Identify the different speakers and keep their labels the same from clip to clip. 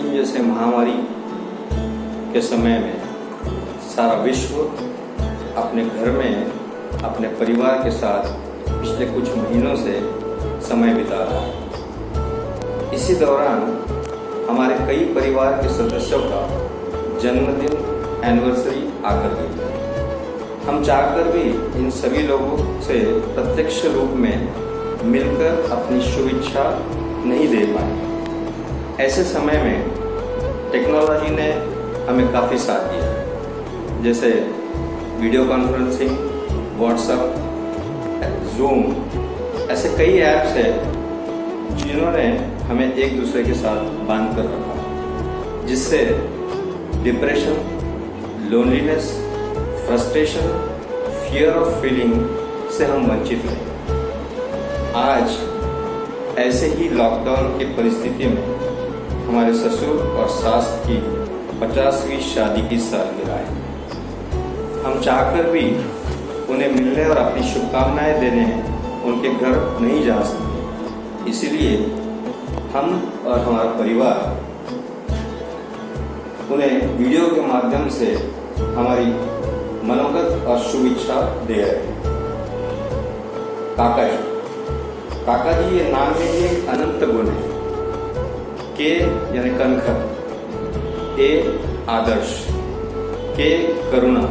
Speaker 1: जैसे महामारी के समय में सारा विश्व अपने घर में अपने परिवार के साथ पिछले कुछ महीनों से समय बिता रहा है। इसी दौरान हमारे कई परिवार के सदस्यों का जन्मदिन, एनिवर्सरी आकर गई। हम चाहकर भी इन सभी लोगों से प्रत्यक्ष रूप में मिलकर अपनी शुभेच्छा नहीं दे पाए। ऐसे समय में टेक्नोलॉजी ने हमें काफ़ी साथ दिया, जैसे वीडियो कॉन्फ्रेंसिंग, व्हाट्सएप, जूम, ऐसे कई ऐप्स हैं जिन्होंने हमें एक दूसरे के साथ बांध कर रखा, जिससे depression, loneliness, frustration, fear of feeling से हम वंचित रहे। आज ऐसे ही लॉकडाउन की परिस्थिति में हमारे ससुर और सास की 50वीं शादी की सालगिरह है। हम चाहकर भी उन्हें मिलने और अपनी शुभकामनाएं देने उनके घर नहीं जा सकते। इसीलिए हम और हमारा परिवार उन्हें वीडियो के माध्यम से हमारी मनोगत और शुभेच्छा दे रहे हैं। काका जी ये नाम में ही एक अनंत गुण है। के यानी कनखर, ए आदर्श, के करुणा,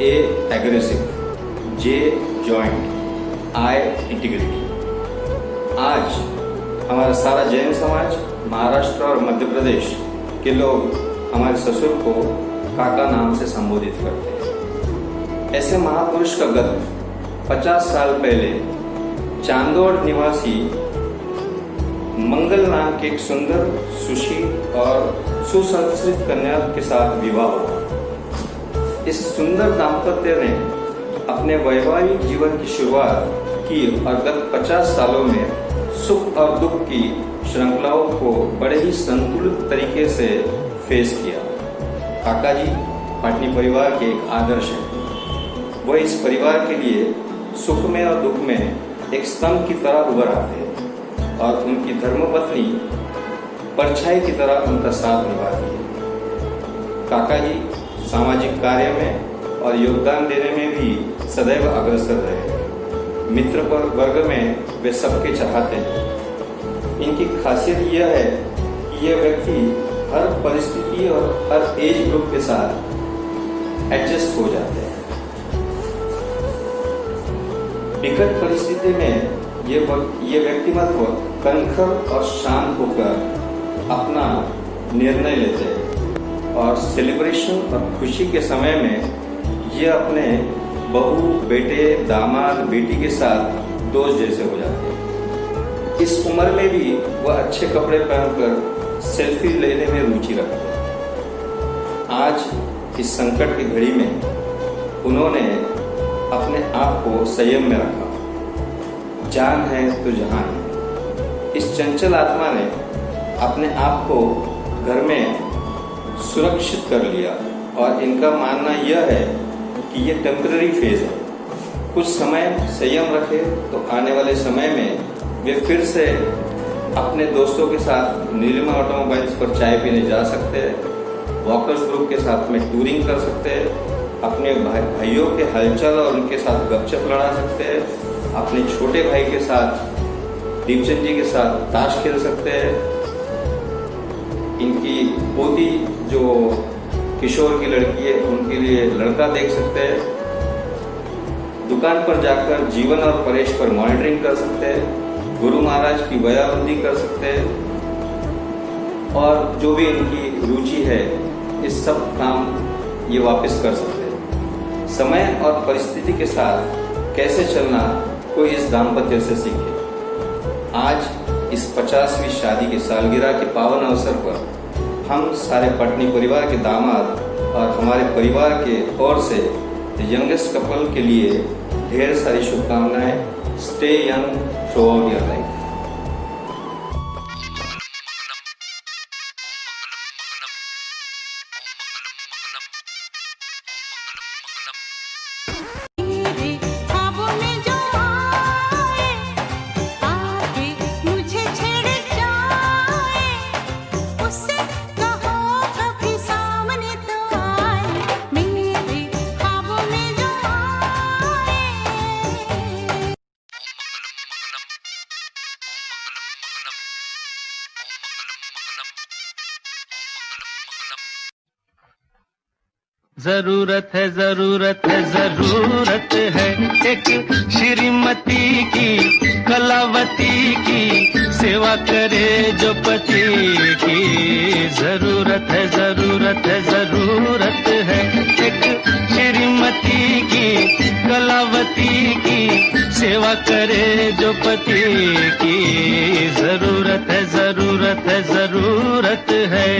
Speaker 1: ए एग्रेसिव, जे जॉइंट, आई इंटीग्रिटी। आज हमारा सारा जैन समाज, महाराष्ट्र और मध्य प्रदेश के लोग हमारे ससुर को काका नाम से संबोधित करते हैं। ऐसे महापुरुष का गत 50 साल पहले चांदोड़ निवासी मंगल नाम के एक सुंदर, सुशील और सुसंस्कृत कन्या के साथ विवाह हुआ। इस सुंदर दाम्पत्य ने अपने वैवाहिक जीवन की शुरुआत की और गत 50 सालों में सुख और दुख की श्रृंखलाओं को बड़े ही संतुलित तरीके से फेस किया। काका जी पाटनी परिवार के एक आदर्श हैं। वह इस परिवार के लिए सुख में और दुख में एक स्तंभ की तरह उभर आते हैं और उनकी धर्मपत्नी परछाई की तरह उनका साथ निभाती है। काका जी सामाजिक कार्य में और योगदान देने में भी सदैव अग्रसर रहे। मित्र वर्ग में वे सबके चाहते हैं। इनकी खासियत यह है कि यह व्यक्ति हर परिस्थिति और हर एज ग्रुप के साथ एडजस्ट हो जाते हैं। विकट परिस्थिति में ये व्यक्तिमत्व कनखर और शांत होकर अपना निर्णय लेते हैं और सेलिब्रेशन और खुशी के समय में ये अपने बहू, बेटे, दामाद, बेटी के साथ दोस्त जैसे हो जाते हैं। इस उम्र में भी वह अच्छे कपड़े पहनकर सेल्फी लेने में रुचि रखते हैं। आज इस संकट की घड़ी में उन्होंने अपने आप को संयम में रखा। जान है तो जहान है। इस चंचल आत्मा ने अपने आप को घर में सुरक्षित कर लिया और इनका मानना यह है कि ये टेम्पररी फेज है। कुछ समय संयम रखे तो आने वाले समय में वे फिर से अपने दोस्तों के साथ नीलिमा ऑटोमोबाइल्स पर चाय पीने जा सकते हैं, वॉकर्स ग्रुप के साथ में टूरिंग कर सकते हैं, अपने भाइयों के हलचल और उनके साथ गपशप लड़ा सकते हैं, अपने छोटे भाई के साथ, दीपचंद जी के साथ ताश खेल सकते हैं। इनकी पोती जो किशोर की लड़की है उनके लिए लड़का देख सकते हैं। दुकान पर जाकर जीवन और परेश पर मॉनिटरिंग कर सकते हैं। गुरु महाराज की बयाबंदी कर सकते हैं और जो भी इनकी रुचि है इस सब काम ये वापस कर सकते हैं। समय और परिस्थिति के साथ कैसे चलना कोई इस दाम्पत्य से सीखे। आज इस 50वीं शादी की सालगिरह के पावन अवसर पर हम सारे पटनी परिवार के दामाद और हमारे परिवार के ओर से यंगेस्ट कपल के लिए ढेर सारी शुभकामनाएं। Stay young through out your life.
Speaker 2: मुझे छेड़ जाए उससे जरूरत है जरूरत है जरूरत है एक श्रीमती की, कलावती की, सेवा करे जो पति की। जरूरत है जरूरत है जरूरत है एक श्रीमती की, कलावती की, सेवा करे जो पति की। जरूरत है जरूरत है जरूरत है।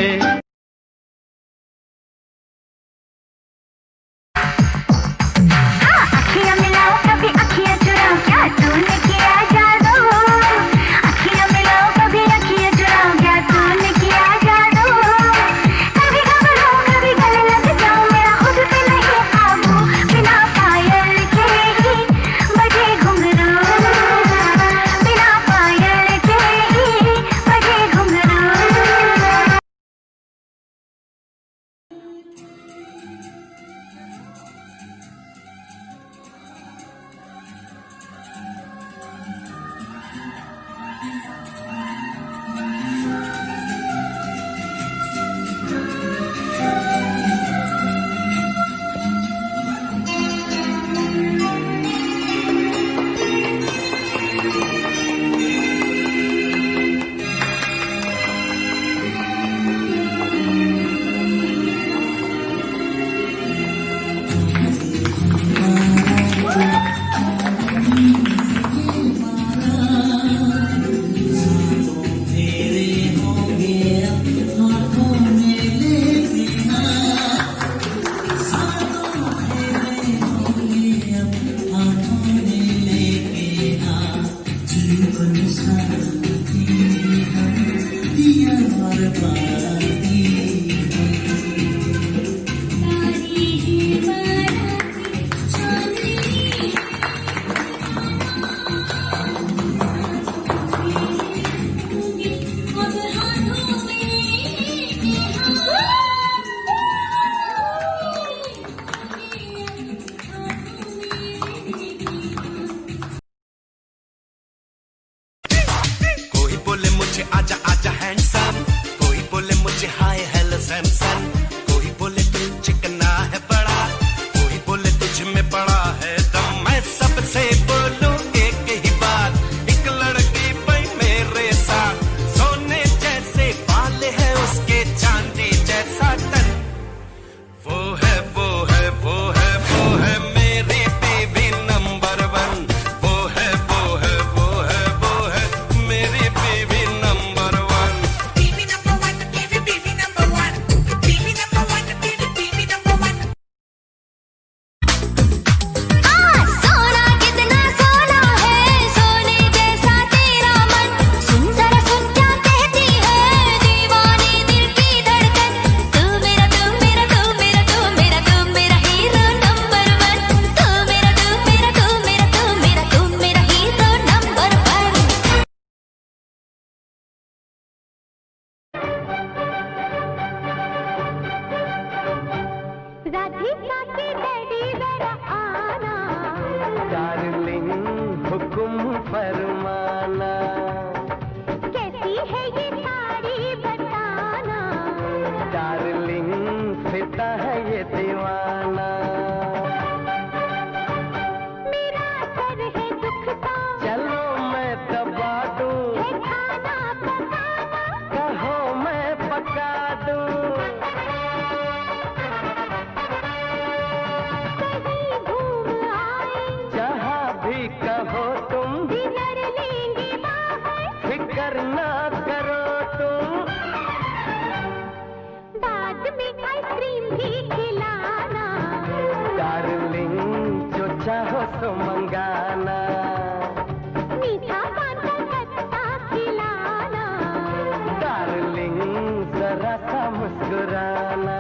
Speaker 3: आजा आजा हैंडसम, कोई बोले मुझे हाय हेलो सैमसन, कोई बोले तू चिकना है बड़ा, कोई बोले तुझ में बड़ा है दम। मैं सबसे बोलूं एक ही बात, एक लड़की पे मेरे साथ, सोने जैसे बाल है उसके चांदी जैसा तन, वो है वो है वो है वो है मेरी बीवी नंबर 1, वो है वो है वो है वो है मेरी बीवी number 1।
Speaker 4: Baby number 1, baby number 1, baby number 1, baby number 1।
Speaker 5: सोना कितना सोना है, सोने जैसा तेरा मन, सुन जरा सुन क्या कहती है दीवानी दिल की धड़कन। तू मेरा तू मेरा तू मेरा तू मेरा तू मेरा हीरो नंबर 1, तू मेरा तू मेरा तू मेरा तू मेरा तू मेरा हीरो नंबर 1। राधिका के डैडी जरा आना,
Speaker 2: डार्लिंग हुकुम फरमाना,
Speaker 5: कैसी है ये साड़ी बताना,
Speaker 2: डार्लिंग फिदा है ये दीवाना।
Speaker 5: मेरा सर है दुख का,
Speaker 2: चलो मैं दबा दूं,
Speaker 5: है खाना पकाना,
Speaker 2: कहो मैं पका दूं,
Speaker 5: कहीं घूम आए,
Speaker 2: जहाँ भी कहो तुम,
Speaker 5: डिनर लेंगे बाहर,
Speaker 2: फिक्र ना करो तुम,
Speaker 5: बाद में आइसक्रीम भी खिलाना,
Speaker 2: डार्लिंग जो चाहो सो मंगाना,
Speaker 5: मीठा पान का खट्टा खिलाना,
Speaker 2: डार्लिंग जरा सा मुस्कुराना,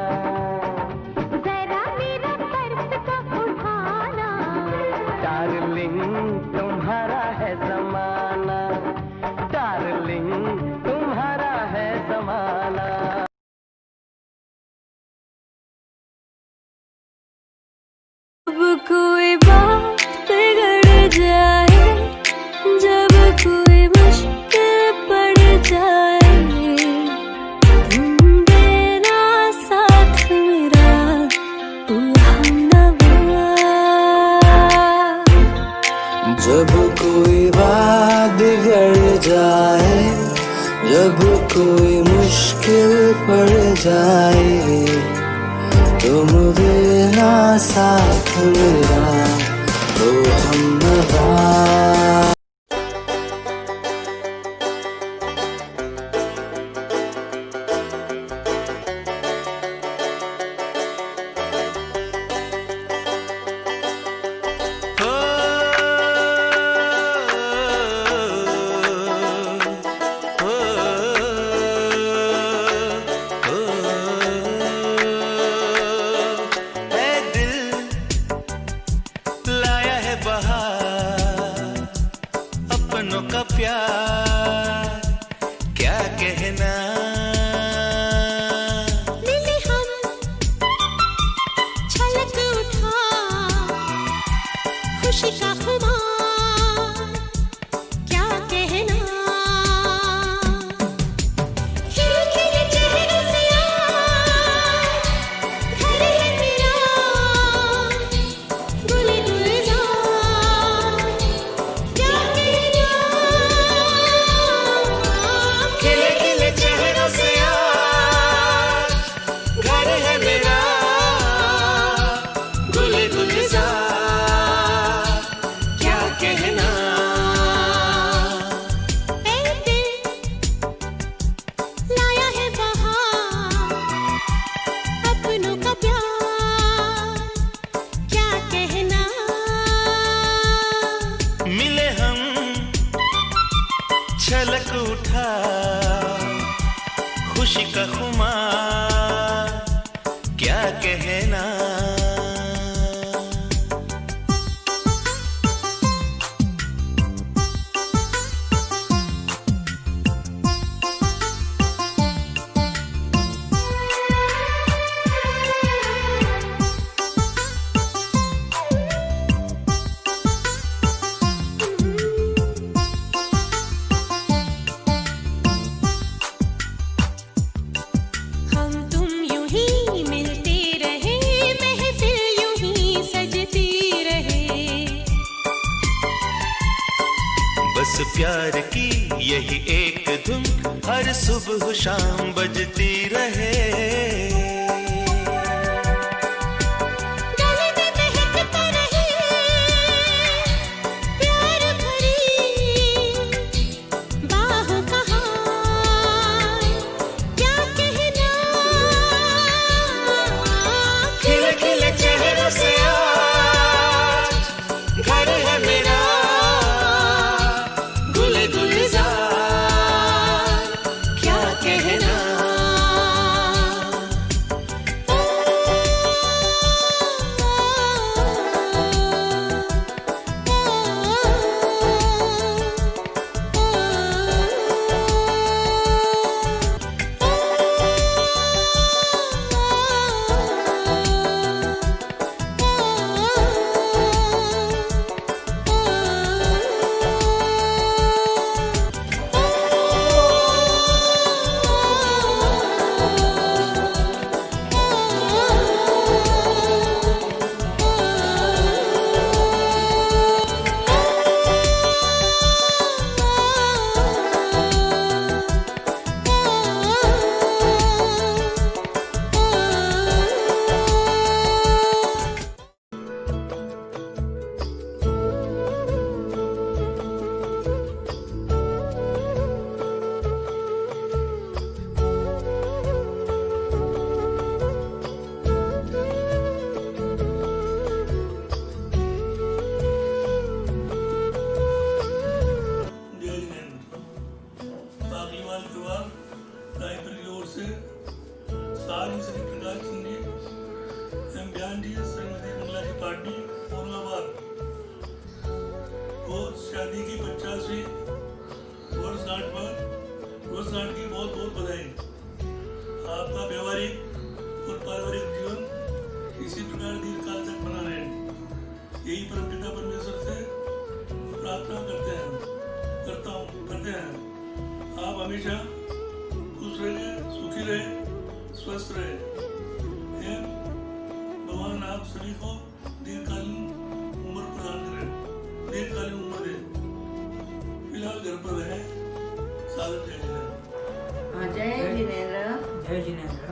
Speaker 5: जरा मेरा पर्स को उठाना,
Speaker 2: डार्लिंग तुम्हारा है जमाना, डार्लिंग तुम्हारा है जमाना।
Speaker 5: जब कोई बात बिगड़ जाए, जब कोई मुश्किल पड़ जाए,
Speaker 6: जब कोई मुश्किल पड़ जाए तुम देना साथ मेरा तो हम नवा।
Speaker 3: अपनों का प्यार क्या कहना।
Speaker 5: मिले हम छलक उठा खुशी का खुमार क्या कहना। खिले खिले चेहरों से आज घर है मेरा गुले गुलजार क्या कहना।
Speaker 3: खिले खिले चेहरों से आज घर है मेरा गुल गुलजार क्या कहना।
Speaker 5: ऐ दिल लाया है बहार अपनों का प्यार क्या कहना।
Speaker 3: मिले हम छलक उठा खुशी का खुमार क्या कहना।
Speaker 5: हम तुम यूं ही मिलते रहे महफिल यूं ही सजती रहे।
Speaker 3: बस प्यार की यही एक धुन हर सुबह शाम बजती रहे।
Speaker 5: गले में महकता रहे प्यार भरी बाहों का हार क्या कहना।
Speaker 3: खिले खिले चेहरों से आज घर है मेरा गुल गुलजार क्या कहना।
Speaker 7: रायपुर की ओर से सारी श्री प्रकाश सिंह जी एवं बयान जी श्रीमती मंगला जी पाटनी औरंगाबाद को शादी की 50वीं वर्षगांठ की बहुत बहुत बधाई। आपका व्यवहारिक और पारिवारिक जीवन इसी प्रकार दीर्घकाल तक बना रहे, यही परमपिता परमेश्वर से प्रार्थना करते हैं। आप हमेशा खुश रहे, सुखी रहे, स्वस्थ रहे एवं भगवान आप सभी को दीर्घकालीन उम्र प्रदान करें, दीर्घकालीन उम्र दे। फिलहाल घर पर रहे, साधन चले जाए।
Speaker 8: जय जिनेन्द्र।
Speaker 9: जय जिनेन्द्र।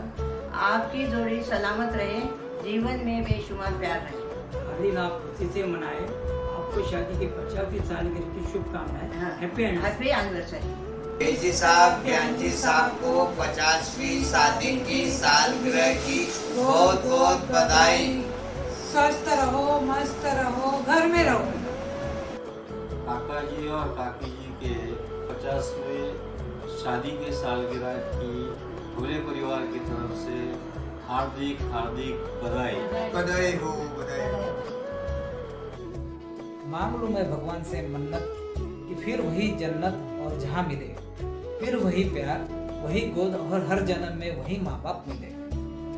Speaker 8: आपकी जोड़ी सलामत रहे, जीवन में बेशुमार प्यार रहे।
Speaker 9: हर दिन आप खुशी से मनाए। आपको शादी की 50वीं सालगिरह की शुभकामनाएं। Happy
Speaker 8: anniversary.
Speaker 10: केजी साहब ज्ञानजी साहब को 50वीं शादी की सालगिरह की बहुत बहुत बधाई।
Speaker 11: स्वस्थ रहो, मस्त रहो, घर में रहो।
Speaker 1: काका जी और काकी जी के 50वें शादी के सालगिरह की पूरे परिवार की तरफ से हार्दिक हार्दिक बधाई।
Speaker 10: बधाई हो, बधाई हो।
Speaker 9: मांग लूं मैं भगवान से मन्नत कि फिर वही जन्नत और जहां मिले, फिर वही प्यार, वही गोद और हर जन्म में वही माँ बाप मिले।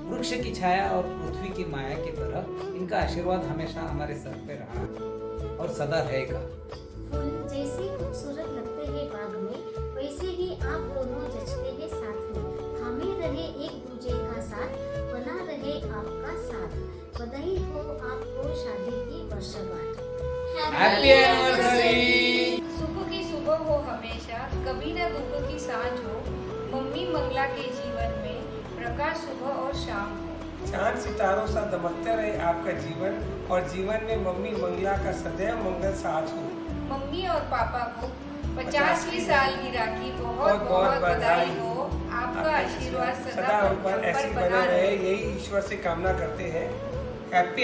Speaker 9: वृक्ष की छाया और पृथ्वी की माया की तरह इनका आशीर्वाद हमेशा हमारे सर पे रहा और सदा रहेगा।
Speaker 5: फूल जैसे खूबसूरत लगते हैं बाग में, वैसे ही आप दोनों जचते हैं साथ में। हमें रहे एक दूसरे का साथ, बना रहे आपका साथ। बधाई हो आपको शादी की वर्षगांठ।
Speaker 9: Happy anniversary.
Speaker 12: सुख की सुबह हो हमेशा, कभी न दुख की सांझ हो। मम्मी मंगला के जीवन में प्रकाश सुबह और शाम हो।
Speaker 11: चांद सितारों सा दमकते रहे आपका जीवन, और जीवन में मम्मी मंगला का सदैव मंगल साथ हो।
Speaker 12: मम्मी और पापा को 50वीं सालगिरह की बहुत बहुत बधाई हो। आपका आशीर्वाद सदा
Speaker 11: उन पर ऐसी बना रहे, यही ईश्वर से कामना करते हैं। हैप्पी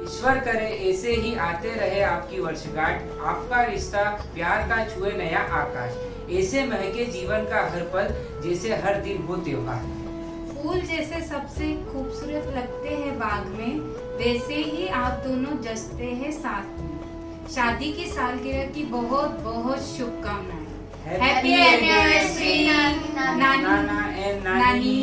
Speaker 9: ईश्वर करे ऐसे ही आते रहे आपकी वर्षगांठ। आपका रिश्ता प्यार का छुए नया आकाश। ऐसे महके जीवन का हर पल, जैसे हर दिन हो त्योहार।
Speaker 12: फूल जैसे सबसे खूबसूरत लगते हैं बाग में, वैसे ही आप दोनों जचते हैं साथ में। शादी की सालगिरह की बहुत बहुत शुभकामनाएं। हैप्पी एनिवर्सरी नानी।